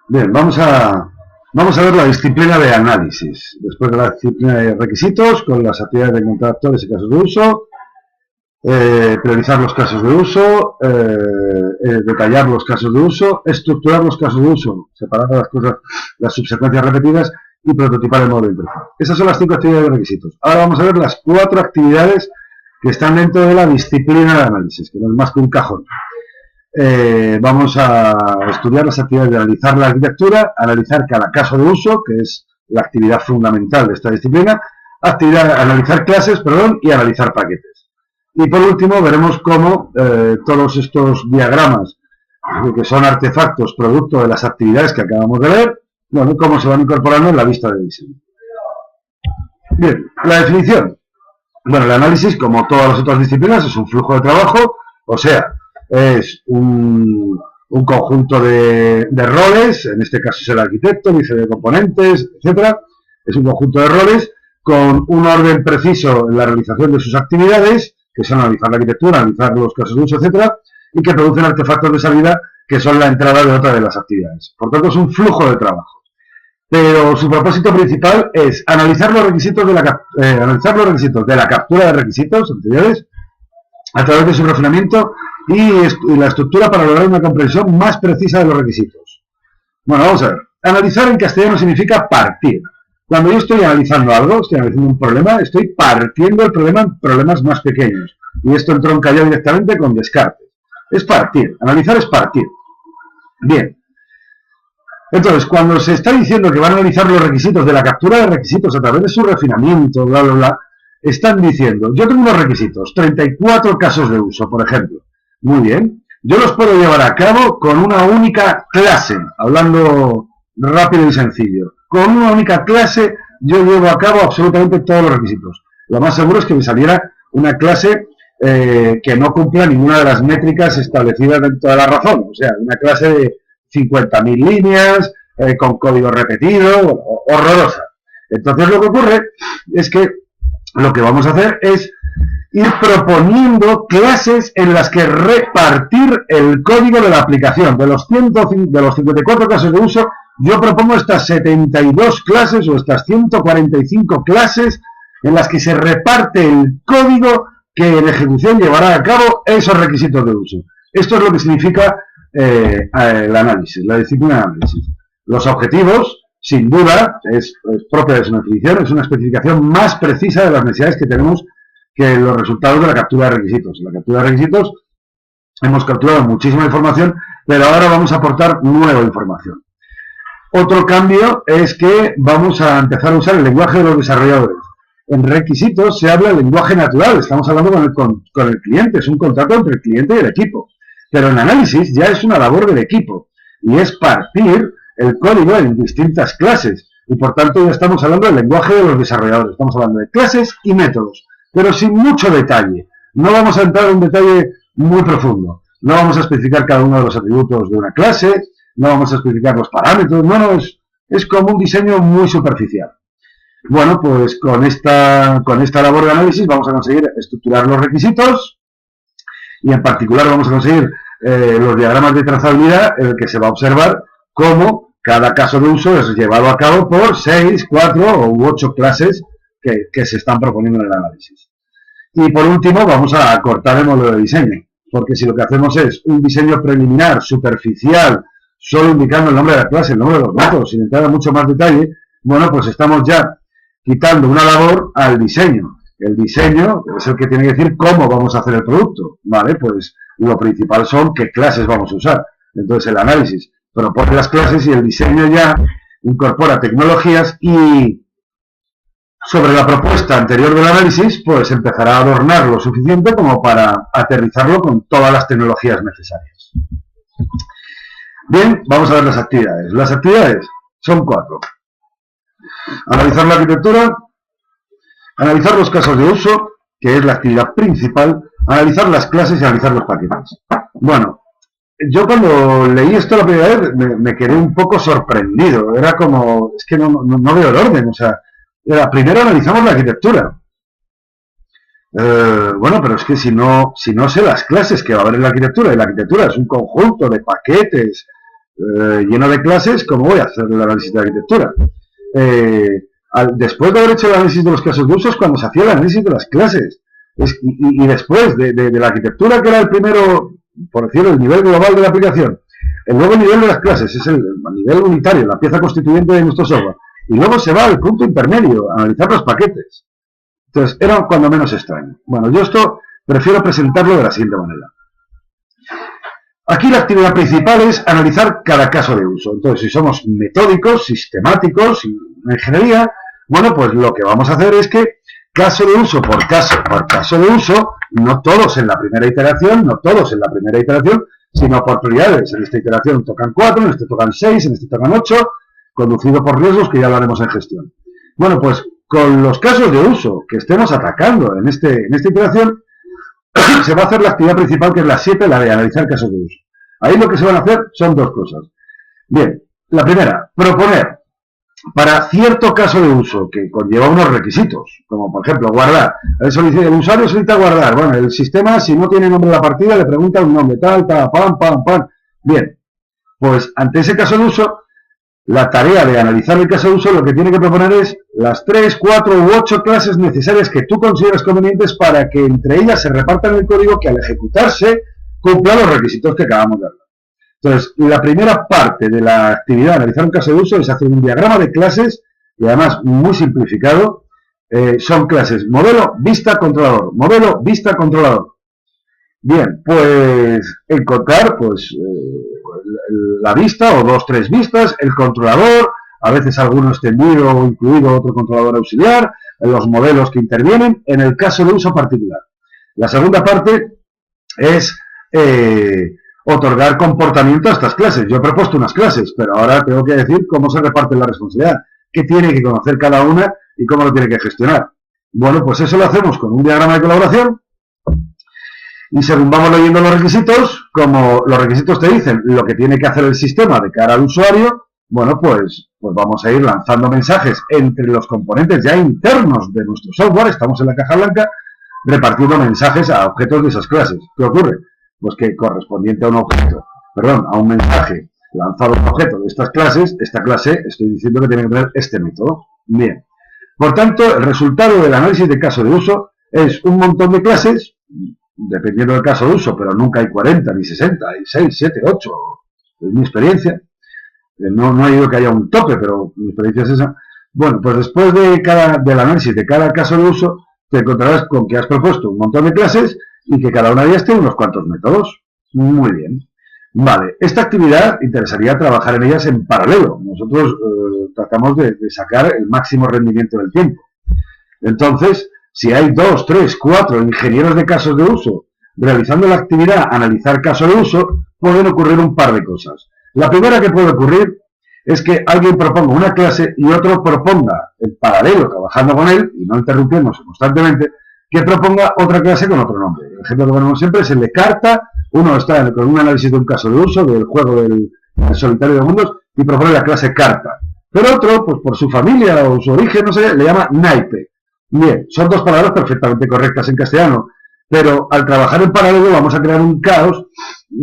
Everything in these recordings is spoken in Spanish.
Bien, vamos a ver la disciplina de análisis. Después de la disciplina de requisitos, con las actividades de encontrar actores y casos de uso, priorizar los casos de uso, detallar los casos de uso, estructurar los casos de uso, separar las cosas, las subsecuencias repetidas y prototipar el modo de interfaz. Esas son las 5 actividades de requisitos. Ahora vamos a ver las 4 actividades que están dentro de la disciplina de análisis, que no es más que un cajón. Vamos a estudiar las actividades de analizar la arquitectura, analizar cada caso de uso, que es la actividad fundamental de esta disciplina, analizar clases, perdón, y analizar paquetes. Y por último veremos cómo todos estos diagramas, que son artefactos producto de las actividades que acabamos de ver, bueno, cómo se van incorporando en la vista de diseño. Bien, la definición. Bueno, el análisis, como todas las otras disciplinas, es un flujo de trabajo, o sea, es un conjunto de roles, en este caso es el arquitecto, dice de componentes, etcétera. Es un conjunto de roles con un orden preciso en la realización de sus actividades, que son analizar la arquitectura, analizar los casos de uso, etcétera, y que producen artefactos de salida que son la entrada de otra de las actividades. Por tanto, es un flujo de trabajo. Pero su propósito principal es analizar los requisitos de la captura de requisitos anteriores a través de su refinamiento y la estructura para lograr una comprensión más precisa de los requisitos. Bueno, vamos a ver. Analizar en castellano significa partir. Cuando yo estoy analizando algo, estoy analizando un problema, estoy partiendo el problema en problemas más pequeños. Y esto entronca ya directamente con Descartes. Es partir. Analizar es partir. Bien. Entonces, cuando se está diciendo que van a analizar los requisitos de la captura de requisitos a través de su refinamiento, bla, bla, bla, están diciendo, yo tengo unos requisitos, 34 casos de uso, por ejemplo. Muy bien. Yo los puedo llevar a cabo con una única clase, hablando rápido y sencillo. Con una única clase yo llevo a cabo absolutamente todos los requisitos. Lo más seguro es que me saliera una clase que no cumpla ninguna de las métricas establecidas dentro de la razón. O sea, una clase de 50.000 líneas, con código repetido, horrorosa. Entonces lo que ocurre es que lo que vamos a hacer es ir proponiendo clases en las que repartir el código de la aplicación. De los 54 casos de uso, yo propongo estas 72 clases o estas 145 clases en las que se reparte el código que en ejecución llevará a cabo esos requisitos de uso. Esto es lo que significa el análisis, la disciplina de análisis. Los objetivos, sin duda, es propia de su definición, es una especificación más precisa de las necesidades que tenemos que los resultados de la captura de requisitos. En la captura de requisitos hemos capturado muchísima información, pero ahora vamos a aportar nueva información. Otro cambio es que vamos a empezar a usar el lenguaje de los desarrolladores. En requisitos se habla el lenguaje natural, estamos hablando con el cliente, es un contrato entre el cliente y el equipo. Pero en análisis ya es una labor del equipo y es partir el código en distintas clases. Y por tanto ya estamos hablando del lenguaje de los desarrolladores, estamos hablando de clases y métodos, pero sin mucho detalle. No vamos a entrar en un detalle muy profundo. No vamos a especificar cada uno de los atributos de una clase, no vamos a especificar los parámetros, no, es como un diseño muy superficial. Bueno, pues con esta labor de análisis vamos a conseguir estructurar los requisitos y en particular vamos a conseguir los diagramas de trazabilidad en el que se va a observar cómo cada caso de uso es llevado a cabo por 6, 4 u 8 clases que se están proponiendo en el análisis. Y por último vamos a cortar el modelo de diseño, porque si lo que hacemos es un diseño preliminar, superficial, solo indicando el nombre de la clase, el nombre de los métodos, sin entrar en mucho más detalle, bueno, pues estamos ya quitando una labor al diseño. El diseño es el que tiene que decir cómo vamos a hacer el producto, ¿vale? Pues lo principal son qué clases vamos a usar. Entonces el análisis propone las clases y el diseño ya incorpora tecnologías y sobre la propuesta anterior del análisis, pues empezará a adornar lo suficiente como para aterrizarlo con todas las tecnologías necesarias. Bien, vamos a ver las actividades. Las actividades son 4. Analizar la arquitectura, analizar los casos de uso, que es la actividad principal, analizar las clases y analizar los paquetes. Bueno, yo cuando leí esto la primera vez me quedé un poco sorprendido. Era como, es que no veo el orden. O sea, primero analizamos la arquitectura. Bueno, pero es que si no sé las clases que va a haber en la arquitectura, y la arquitectura es un conjunto de paquetes lleno de clases, ¿cómo voy a hacer el análisis de la arquitectura? Después de haber hecho el análisis de los casos de uso es cuando se hacía el análisis de las clases. Y después de la arquitectura, que era el primero, por decirlo, el nivel global de la aplicación, luego el nivel de las clases, es el nivel unitario, la pieza constituyente de nuestro software, y luego se va al punto intermedio, a analizar los paquetes. Entonces, era cuando menos extraño. Bueno, yo esto prefiero presentarlo de la siguiente manera. Aquí la actividad principal es analizar cada caso de uso. Entonces, si somos metódicos, sistemáticos, en ingeniería, bueno, pues lo que vamos a hacer es que caso de uso por caso de uso, no todos en la primera iteración, sino por prioridades. En esta iteración tocan 4, en este tocan 6, en este tocan 8, conducido por riesgos que ya hablaremos en gestión. Bueno, pues con los casos de uso que estemos atacando en esta iteración, se va a hacer la actividad principal, que es la 7, la de analizar casos de uso. Ahí lo que se van a hacer son dos cosas. Bien, la primera, proponer para cierto caso de uso que conlleva unos requisitos, como por ejemplo guardar. El usuario solicita guardar. Bueno, el sistema, si no tiene nombre de la partida, le pregunta un nombre, tal, pam. Bien, pues ante ese caso de uso, la tarea de analizar el caso de uso lo que tiene que proponer es las 3, 4 u 8 clases necesarias que tú consideras convenientes para que entre ellas se repartan el código que al ejecutarse cumpla los requisitos que acabamos de hablar. Entonces, la primera parte de la actividad de analizar un caso de uso es hacer un diagrama de clases, y además muy simplificado. Son clases modelo, vista, controlador. Modelo, vista, controlador. Bien, pues encontrar la vista o 2, 3 vistas, el controlador, a veces alguno extendido o incluido otro controlador auxiliar, los modelos que intervienen en el caso de uso particular. La segunda parte es otorgar comportamiento a estas clases. Yo he propuesto unas clases, pero ahora tengo que decir cómo se reparte la responsabilidad, qué tiene que conocer cada una y cómo lo tiene que gestionar. Bueno, pues eso lo hacemos con un diagrama de colaboración. Y según vamos leyendo los requisitos, como los requisitos te dicen lo que tiene que hacer el sistema de cara al usuario, bueno, pues vamos a ir lanzando mensajes entre los componentes ya internos de nuestro software, estamos en la caja blanca, repartiendo mensajes a objetos de esas clases. ¿Qué ocurre? Pues que correspondiente a un mensaje lanzado a un objeto de estas clases, esta clase, estoy diciendo que tiene que tener este método. Bien. Por tanto, el resultado del análisis de caso de uso es un montón de clases, dependiendo del caso de uso, pero nunca hay 40, ni 60, hay 6, 7, 8, es mi experiencia. No he dicho que haya un tope, pero mi experiencia es esa. Bueno, pues después del análisis de cada caso de uso, te encontrarás con que has propuesto un montón de clases y que cada una de ellas tiene unos cuantos métodos. Muy bien. Vale, esta actividad interesaría trabajar en ellas en paralelo. Nosotros tratamos de sacar el máximo rendimiento del tiempo. Entonces, si hay 2, 3, 4 ingenieros de casos de uso realizando la actividad analizar caso de uso, pueden ocurrir un par de cosas. La primera que puede ocurrir es que alguien proponga una clase y otro proponga, en paralelo, trabajando con él, y no interrumpiéndose constantemente, que proponga otra clase con otro nombre. El ejemplo que ponemos siempre es el de carta. Uno está con un análisis de un caso de uso del juego del solitario de mundos y propone la clase carta. Pero otro, pues por su familia o su origen, no sé, le llama naipe. Bien, son dos palabras perfectamente correctas en castellano, pero al trabajar en paralelo vamos a crear un caos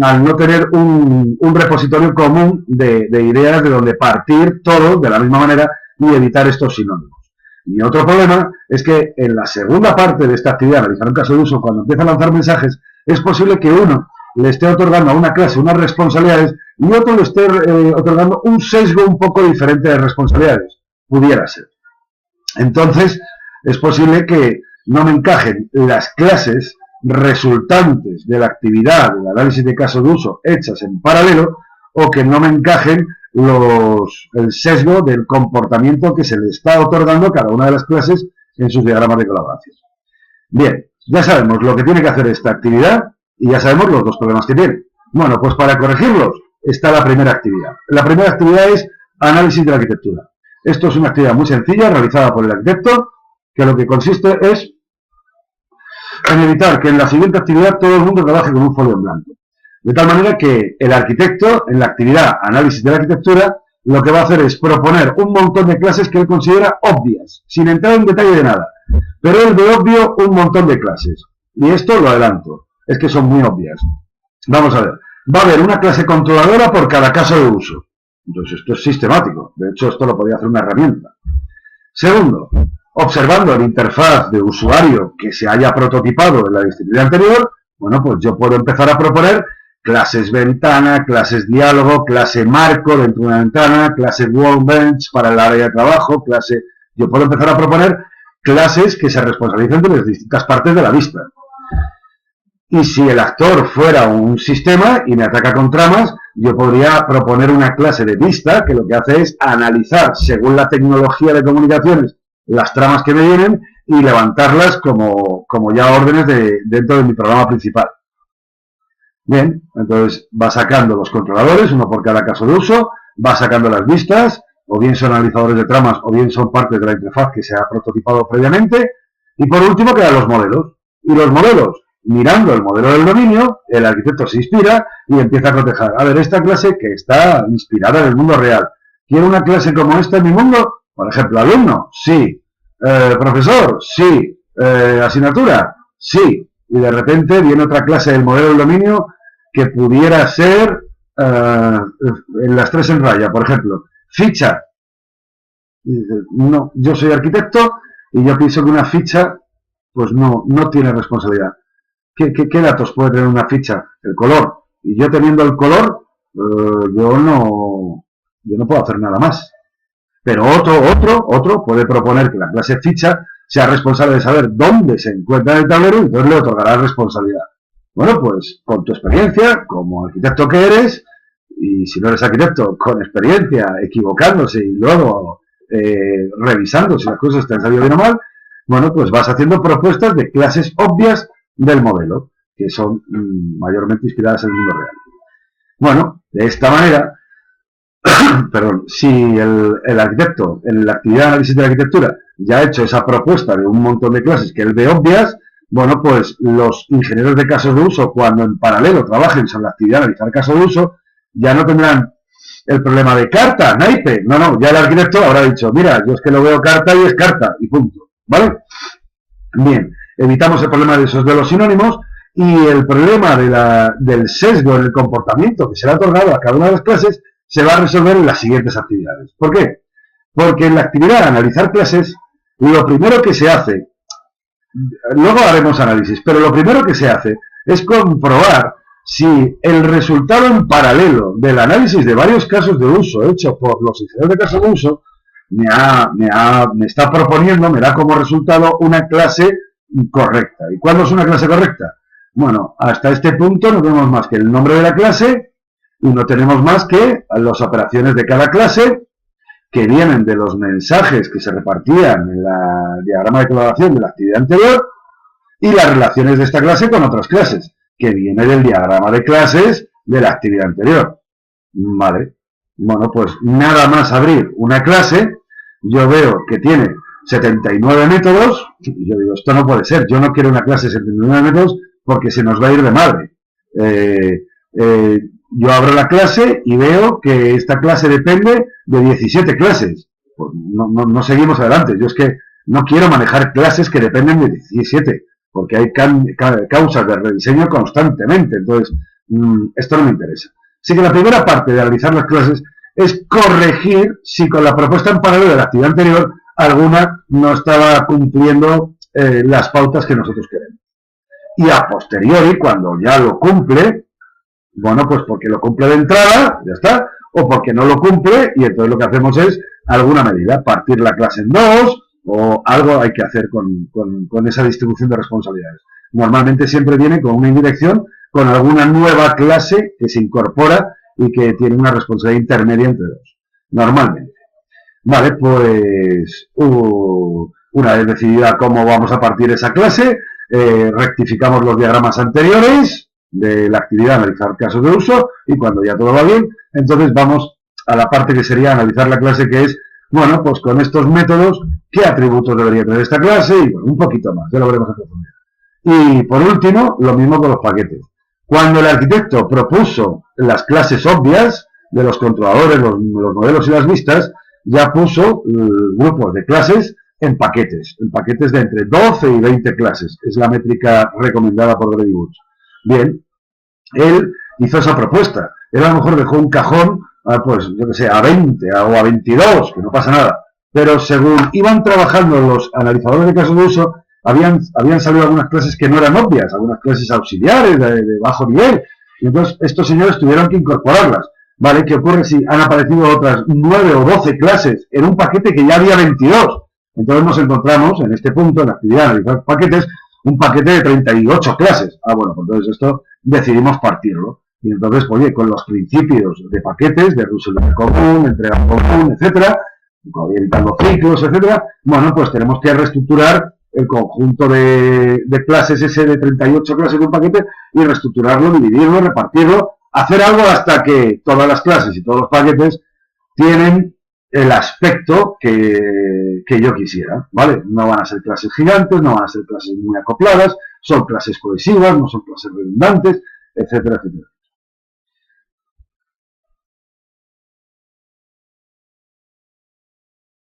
al no tener un repositorio común de ideas de donde partir todo de la misma manera y evitar estos sinónimos. Y otro problema es que en la segunda parte de esta actividad, analizar un caso de uso, cuando empieza a lanzar mensajes, es posible que uno le esté otorgando a una clase unas responsabilidades y otro le esté otorgando un sesgo un poco diferente de responsabilidades. Pudiera ser. Entonces, es posible que no me encajen las clases resultantes de la actividad del análisis de caso de uso hechas en paralelo, o que no me encajen el sesgo del comportamiento que se le está otorgando a cada una de las clases en sus diagramas de colaboración. Bien, ya sabemos lo que tiene que hacer esta actividad y ya sabemos los dos problemas que tiene. Bueno, pues para corregirlos está la primera actividad. La primera actividad es análisis de la arquitectura. Esto es una actividad muy sencilla realizada por el arquitecto, que lo que consiste es en evitar que en la siguiente actividad todo el mundo trabaje con un folio en blanco. De tal manera que el arquitecto, en la actividad análisis de la arquitectura, lo que va a hacer es proponer un montón de clases que él considera obvias, sin entrar en detalle de nada. Pero él ve obvio un montón de clases. Y esto lo adelanto, es que son muy obvias. Vamos a ver. va a haber una clase controladora por cada caso de uso. Entonces esto es sistemático. De hecho, esto lo podría hacer una herramienta. Segundo, observando la interfaz de usuario que se haya prototipado en la disciplina anterior, bueno, pues yo puedo empezar a proponer clases ventana, clases diálogo, clase marco dentro de una ventana, clase workbench para el área de trabajo, clase... Yo puedo empezar a proponer clases que se responsabilicen de las distintas partes de la vista. Y si el actor fuera un sistema y me ataca con tramas, yo podría proponer una clase de vista que lo que hace es analizar, según la tecnología de comunicaciones, las tramas que me vienen y levantarlas como ya órdenes dentro de mi programa principal. Bien, entonces va sacando los controladores, uno por cada caso de uso, va sacando las vistas, o bien son analizadores de tramas, o bien son partes de la interfaz que se ha prototipado previamente, y por último quedan los modelos. Y los modelos, mirando el modelo del dominio, el arquitecto se inspira y empieza a cotejar. A ver, esta clase que está inspirada en el mundo real. ¿Quiero una clase como esta en mi mundo? Por ejemplo, alumno, sí. Profesor, sí. Asignatura, sí. Y de repente viene otra clase del modelo del dominio que pudiera ser en las 3 en raya, por ejemplo. Ficha. No, yo soy arquitecto y yo pienso que una ficha pues no tiene responsabilidad. ¿Qué datos puede tener una ficha? El color. Y yo teniendo el color, yo no puedo hacer nada más. Pero otro puede proponer que la clase ficha sea responsable de saber dónde se encuentra el tablero y entonces le otorgará responsabilidad. Bueno, pues con tu experiencia, como arquitecto que eres, y si no eres arquitecto, con experiencia, equivocándose y luego revisando si las cosas te han salido bien o mal, bueno, pues vas haciendo propuestas de clases obvias del modelo, que son mayormente inspiradas en el mundo real. Bueno, de esta manera, perdón, si el arquitecto en la actividad de análisis de la arquitectura ya ha hecho esa propuesta de un montón de clases que él ve obvias, bueno, pues los ingenieros de casos de uso, cuando en paralelo trabajen sobre la actividad de analizar casos de uso, ya no tendrán el problema de carta, naipe. No, ya el arquitecto habrá dicho, mira, yo es que lo veo carta y es carta, y punto. ¿Vale? Bien, evitamos el problema de esos de los sinónimos y el problema del sesgo en el comportamiento que se le ha otorgado a cada una de las clases se va a resolver en las siguientes actividades. ¿Por qué? Porque en la actividad de analizar clases, lo primero que se hace, luego haremos análisis, pero lo primero que se hace es comprobar si el resultado en paralelo del análisis de varios casos de uso hecho por los ingenieros de casos de uso me está proponiendo, me da como resultado una clase correcta. ¿Y cuándo es una clase correcta? Bueno, hasta este punto no tenemos más que el nombre de la clase y no tenemos más que las operaciones de cada clase que vienen de los mensajes que se repartían en el diagrama de colaboración de la actividad anterior y las relaciones de esta clase con otras clases, que viene del diagrama de clases de la actividad anterior. Vale. Bueno, pues nada más abrir una clase, yo veo que tiene 79 métodos, y yo digo, esto no puede ser, yo no quiero una clase de 79 métodos porque se nos va a ir de madre. Yo abro la clase y veo que esta clase depende de 17 clases. Pues no seguimos adelante. Yo es que no quiero manejar clases que dependen de 17, porque hay causas de rediseño constantemente. Entonces, esto no me interesa. Así que la primera parte de analizar las clases es corregir si con la propuesta en paralelo de la actividad anterior alguna no estaba cumpliendo las pautas que nosotros queremos. Y a posteriori, cuando ya lo cumple, bueno, pues porque lo cumple de entrada, ya está, o porque no lo cumple, y entonces lo que hacemos es alguna medida, partir la clase en dos, o algo hay que hacer con esa distribución de responsabilidades. Normalmente siempre viene con una indirección, con alguna nueva clase que se incorpora y que tiene una responsabilidad intermedia entre dos. Normalmente. Vale, pues una vez decidida cómo vamos a partir esa clase, rectificamos los diagramas anteriores de la actividad, analizar casos de uso, y cuando ya todo va bien, entonces vamos a la parte que sería analizar la clase, que es, bueno, pues con estos métodos, ¿qué atributos debería tener esta clase? Y bueno, un poquito más, ya lo veremos en profundidad. Y por último, lo mismo con los paquetes. Cuando el arquitecto propuso las clases obvias de los controladores, los modelos y las vistas, ya puso grupos de clases en paquetes de entre 12 y 20 clases. Es la métrica recomendada por Grady Woods. Bien, él hizo esa propuesta. Él a lo mejor dejó un cajón, pues yo que sé, a 20 o a 22, que no pasa nada. Pero según iban trabajando los analizadores de casos de uso, habían salido algunas clases que no eran obvias, algunas clases auxiliares de bajo nivel. Y entonces estos señores tuvieron que incorporarlas. ¿Vale? ¿Qué ocurre si han aparecido otras 9 o 12 clases en un paquete que ya había 22? Entonces nos encontramos en este punto, en la actividad de analizar paquetes, un paquete de 38 clases. Bueno, pues entonces esto decidimos partirlo. Y entonces, oye, con los principios de paquetes, de reusabilidad común, entrega común, etcétera, evitando ciclos, etcétera, bueno, pues tenemos que reestructurar el conjunto de clases ese de 38 clases de un paquete y reestructurarlo, dividirlo, repartirlo, hacer algo hasta que todas las clases y todos los paquetes tienen el aspecto que yo quisiera, ¿vale? No van a ser clases gigantes, no van a ser clases muy acopladas, son clases cohesivas, no son clases redundantes, etcétera, etcétera.